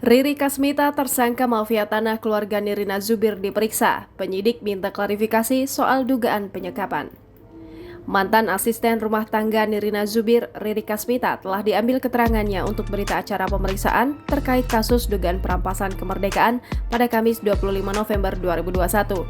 Riri Kasmita, tersangka mafia tanah keluarga Nirina Zubir, diperiksa. Penyidik minta klarifikasi soal dugaan penyekapan. Mantan asisten rumah tangga Nirina Zubir, Riri Kasmita, telah diambil keterangannya untuk berita acara pemeriksaan terkait kasus dugaan perampasan kemerdekaan pada Kamis 25 November 2021.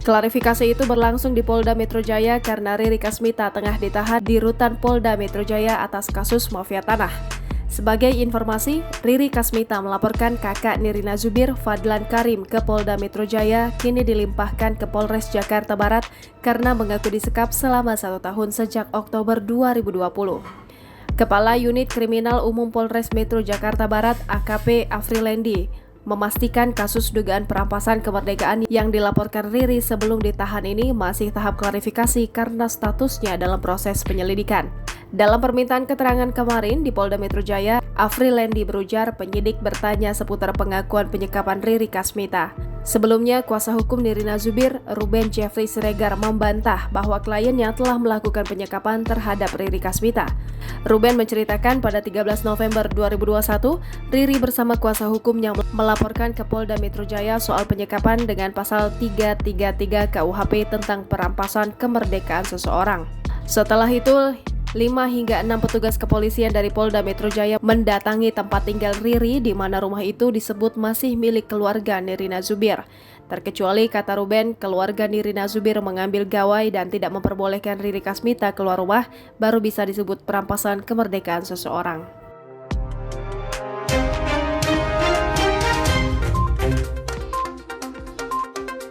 Klarifikasi itu berlangsung di Polda Metro Jaya karena Riri Kasmita tengah ditahan di Rutan Polda Metro Jaya atas kasus mafia tanah. Sebagai informasi, Riri Kasmita melaporkan kakak Nirina Zubir, Fadlan Karim, ke Polda Metro Jaya, kini dilimpahkan ke Polres Jakarta Barat karena mengaku disekap selama 1 tahun sejak Oktober 2020. Kepala Unit Kriminal Umum Polres Metro Jakarta Barat, AKP Afrilendi, memastikan kasus dugaan perampasan kemerdekaan yang dilaporkan Riri sebelum ditahan ini masih tahap klarifikasi karena statusnya dalam proses penyelidikan. Dalam permintaan keterangan kemarin di Polda Metro Jaya, Afrilendi berujar penyidik bertanya seputar pengakuan penyekapan Riri Kasmita. Sebelumnya, kuasa hukum Nirina Zubir, Ruben Jeffrey Siregar, membantah bahwa kliennya telah melakukan penyekapan terhadap Riri Kasmita. Ruben menceritakan pada 13 November 2021, Riri bersama kuasa hukumnya melaporkan ke Polda Metro Jaya soal penyekapan dengan pasal 333 KUHP tentang perampasan kemerdekaan seseorang. Setelah itu, 5 hingga 6 petugas kepolisian dari Polda Metro Jaya mendatangi tempat tinggal Riri di mana rumah itu disebut masih milik keluarga Nirina Zubir. Terkecuali, kata Ruben, keluarga Nirina Zubir mengambil gawai dan tidak memperbolehkan Riri Kasmita keluar rumah, baru bisa disebut perampasan kemerdekaan seseorang.